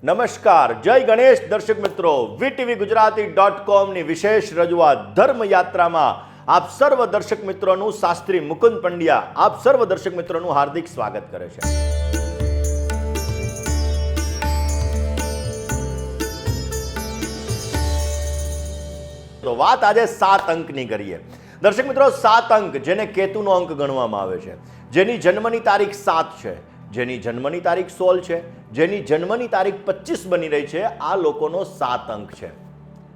નમસ્કાર, જય ગણેશ દર્શક મિત્રો, વીટીવી ગુજરાતી.com ની વિશેષ રજૂઆત ધર્મયાત્રામાં આપ સર્વ દર્શક મિત્રોનું શાસ્ત્રી મુકુંદ પંડ્યા આપ સર્વ દર્શક મિત્રોનું હાર્દિક સ્વાગત કરે છે। તો વાત આજે 7 અંકની કરીએ। દર્શક મિત્રો, 7 અંક જેને કેતુનો અંક ગણવામાં આવે છે, જેની જન્મની તારીખ 7 છે, જેની જન્મની તારીખ 16 છે, જેની જન્મની તારીખ 25 બની રહી છે, આ લોકોનો 7 અંક છે।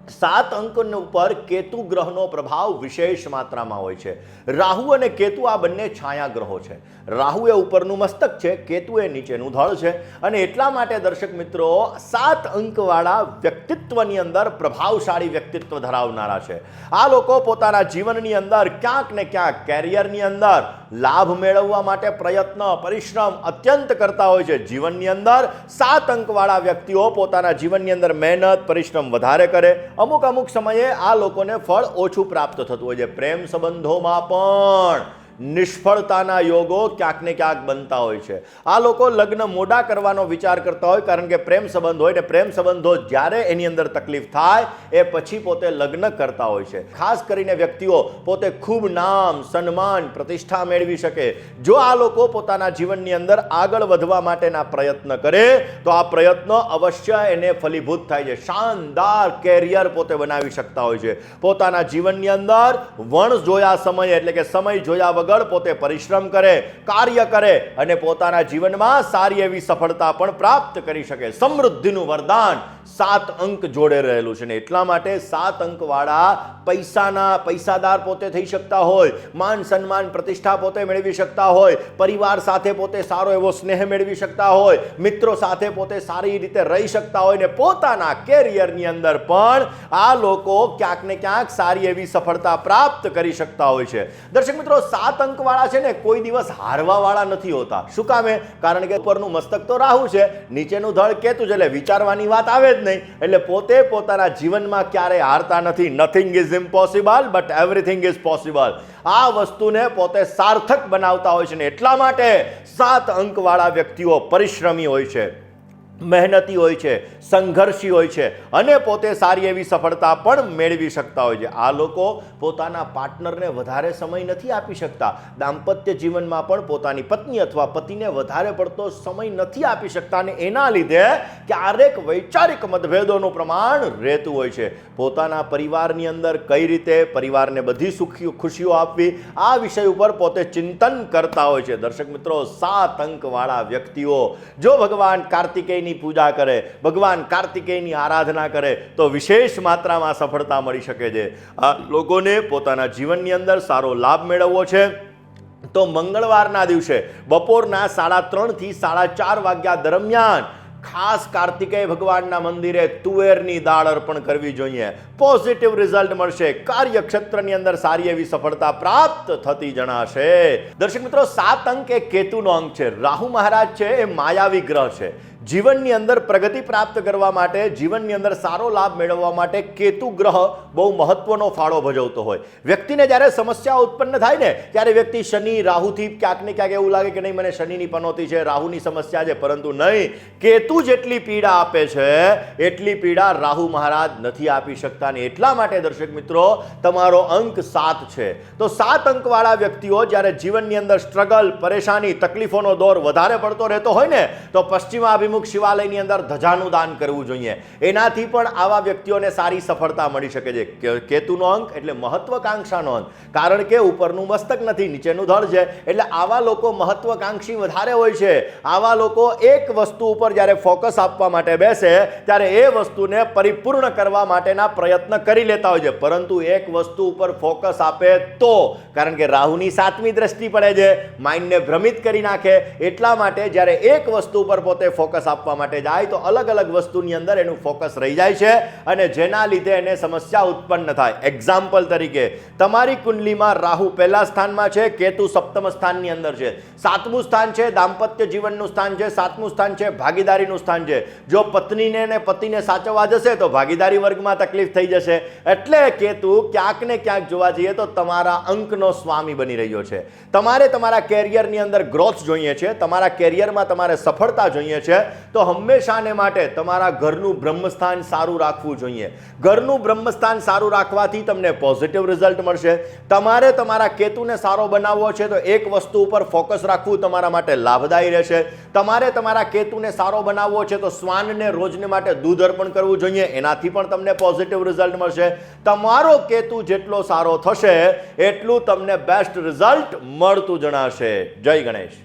7 અંકનો ઉપર કેતુ ગ્રહનો પ્રભાવ વિશેષ માત્રામાં હોય છે। રાહુ અને કેતુ આ બંને છાયા ગ્રહો છે। રાહુ એ ઉપરનું મસ્તક છે, કેતુ એ નીચેનું ધળ છે, અને એટલા માટે દર્શક મિત્રો 7 અંકવાળા વ્યક્તિત્વની અંદર પ્રભાવશાળી વ્યક્તિત્વ ધરાવનારા છે। આ લોકો પોતાના જીવનની અંદર ક્યાંક ને ક્યાંક કેરિયરની અંદર લાભ મેળવવા માટે પ્રયત્ન પરિશ્રમ અત્યંત કરતા હોય છે। જીવનની અંદર 7 અંકવાળા વ્યક્તિઓ પોતાના જીવનની અંદર મહેનત પરિશ્રમ વધારે કરે, અમુક સમયે આ લોકોને ફળ ઓછું પ્રાપ્ત થતું હોય છે। પ્રેમ સંબંધોમાં પણ નિષ્ફળતાના યોગો ક્યાંક ને ક્યાંક બનતા હોય છે। આ લોકો લગ્ન મોડા કરવાનો વિચાર કરતા હોય, કારણ કે પ્રેમ સંબંધ હોય ને પ્રેમ સંબંધો જ્યારે એની અંદર તકલીફ થાય એ પછી પોતે લગ્ન કરતા હોય છે। ખાસ કરીને વ્યક્તિઓ પોતે ખૂબ નામ સન્માન પ્રતિષ્ઠા મેળવી શકે, જો આ લોકો પોતાના જીવનની અંદર આગળ વધવા માટેના પ્રયત્ન કરે તો આ પ્રયત્ન અવશ્ય એને ફલીભૂત થાય છે। શાનદાર કેરિયર પોતે બનાવી શકતા હોય છે। પોતાના જીવનની અંદર વણ જોયા સમય એટલે કે સમય જોયા વગર પોતે પરિશ્રમ કરે, કાર્ય કરે અને પોતાના જીવનમાં સારી એવી સફળતા પણ પ્રાપ્ત કરી શકે। સમૃદ્ધિનું વરદાન 7 અંક જોડે રહેલું છે, ને એટલા માટે 7 અંકવાળા પૈસાદાર પોતે થઈ શકતા હોય, માન સન્માન પ્રતિષ્ઠા પોતે મેળવી શકતા હોય, પરિવાર સાથે પોતે સારો એવો સ્નેહ મેળવી શકતા હોય, મિત્રો સાથે પોતે સારી રીતે રહી શકતા હોય, ને પોતાના કેરિયરની અંદર પણ આ લોકો ક્યાંક ને ક્યાંક સારી એવી સફળતા પ્રાપ્ત કરી શકતા હોય છે। દર્શક મિત્રો, 7 અંકવાળા છે ને કોઈ દિવસ હારવા વાળા નથી હોતા। શું કામે? કારણ કે ઉપરનું મસ્તક તો રાહુ છે, નીચેનું ધળ કેતુ છે, એટલે વિચારવાની વાત આવે જ નહીં। એટલે પોતે પોતાના જીવનમાં ક્યારેય હારતા નથી। Nothing is impossible but everything is possible. આ વસ્તુને પોતે સાર્થક બનાવતા હોય છે, ને એટલા માટે 7 અંકવાળા વ્યક્તિઓ પરિશ્રમી હોય છે, મહેનતી હોય છે, સંઘર્ષી હોય છે, અને પોતે સારી એવી સફળતા પણ મેળવી શકતા હોય છે। આ લોકો પોતાના પાર્ટનરને વધારે સમય નથી આપી શકતા। દાંપત્ય જીવનમાં પણ પોતાની પત્ની અથવા પતિને વધારે પડતો સમય નથી આપી શકતા, અને એના લીધે ક્યારેક વૈચારિક મતભેદોનું પ્રમાણ રહેતું હોય છે। પોતાના પરિવારની અંદર કઈ રીતે પરિવારને બધી ખુશીઓ આપવી, આ વિષય ઉપર પોતે ચિંતન કરતા હોય છે। દર્શક મિત્રો, 7 અંકવાળા વ્યક્તિઓ જો ભગવાન કાર્તિકેયની પૂજા કરે, ભગવાન કાર્તિકેયની આરાધના કરે તો વિશેષ માત્રામાં સફળતા મળી શકે છે। આ લોકોને પોતાના જીવનની અંદર સારો લાભ મેળવવો છે તો મંગળવારના દિવસે બપોરના 3:30 થી 4:30 વાગ્યા દરમિયાન ખાસ કાર્તિકેય ભગવાનના મંદિરે તુવેરની દાળ અર્પણ કરવી જોઈએ। પોઝિટિવ રિઝલ્ટ મળશે, કાર્યક્ષેત્રની અંદર સારી એવી સફળતા પ્રાપ્ત થતી જણાશે। દર્શક મિત્રો, 7 અંક એ કેતુનો અંક છે। રાહુ મહારાજ છે એ માયાવી ગ્રહ છે। જીવનની અંદર પ્રગતિ પ્રાપ્ત કરવા માટે, જીવનની અંદર સારો લાભ મેળવવા માટે કેતુ ગ્રહ બહુ મહત્વનો ફાળો ભજવતો હોય। વ્યક્તિને જ્યારે સમસ્યા ઉત્પન્ન થાય ને ત્યારે વ્યક્તિ શનિ રાહુથી ક્યાંક ને ક્યાંક એવું લાગે કે નહીં મને શનિની પનોતી છે, રાહુની સમસ્યા છે, પરંતુ નહીં, કેતુ જેટલી પીડા આપે છે એટલી પીડા રાહુ મહારાજ નથી આપી શકતા। ને એટલા માટે દર્શક મિત્રો, તમારો અંક 7 છે, તો 7 અંકવાળા વ્યક્તિઓ જ્યારે જીવનની અંદર સ્ટ્રગલ પરેશાની તકલીફોનો દોર વધારે પડતો રહેતો હોય ને તો પશ્ચિમાભિમુખ શિવાલયની અંદર ધજાનું દાન કરવું જોઈએ। એનાથી પણ આવા વ્યક્તિઓને સારી સફળતા મળી શકે છે। કેતુનો અંક એટલે મહત્વકાંક્ષાનો અંક, કારણ કે ઉપરનું મસ્તક નથી, નીચેનું ધળ છે, એટલે આવા લોકો મહત્વકાંક્ષી વધારે હોય છે। આવા લોકો એક વસ્તુ ઉપર જ્યારે ફોકસ આપવા માટે બેસે ત્યારે એ વસ્તુને પરિપૂર્ણ કરવા માટેના પ્રયત્ન કરી લેતા હોય છે, પરંતુ એક વસ્તુ ઉપર ફોકસ આપે તો, કારણ કે રાહુની 7મી દ્રષ્ટિ પડે છે, માઇન્ડને ભ્રમિત કરી નાખે। એટલા માટે જ્યારે એક વસ્તુ ઉપર પોતે ફોકસ આપવા માટે જાય તો અલગ અલગ વસ્તુની અંદર એનું ફોકસ રહી જાય છે, અને જેના લીધે એને સમસ્યા ઉત્પન્ન થાય। એક્ઝામ્પલ તરીકે, તમારી કુંડલીમાં રાહુ પહેલા સ્થાનમાં છે, કેતુ 7મ સ્થાનની અંદર છે, 7મું સ્થાન છે દાંપત્ય જીવનનું સ્થાન છે, 7મું સ્થાન છે ભાગીદારીનું સ્થાન છે। જો પત્નીને અને પતિને સાચવવા જશે તો ભાગીદારી વર્ગમાં તકલીફ થઈ જશે। એટલે કેતુ ક્યાંક ને ક્યાંક જોવા જઈએ તો તમારા અંકનો સ્વામી બની રહ્યો છે। તમારે તમારા કેરિયરની અંદર ગ્રોથ જોઈએ છે, તમારા કેરિયરમાં તમારે સફળતા જોઈએ છે, તો હંમેશાને માટે તમારા ઘરનું બ્રહ્મસ્થાન સારું રાખવું જોઈએ. ઘરનું બ્રહ્મસ્થાન સારું રાખવાથી તમને પોઝિટિવ રિઝલ્ટ મળશે. તમારે તમારા કેતુને સારો બનાવવો છે તો એક વસ્તુ ઉપર ફોકસ રાખવું તમારા માટે લાભદાયી રહેશે. તમારે તમારા કેતુને સારો બનાવવો છે તો શ્વાનને રોજને માટે દૂધ અર્પણ કરવું જોઈએ, એનાથી પણ તમને પોઝિટિવ રિઝલ્ટ મળશે. તમારો કેતુ જેટલો સારો થશે એટલું તમને બેસ્ટ રિઝલ્ટ મળતું જણાશે. જય ગણેશ.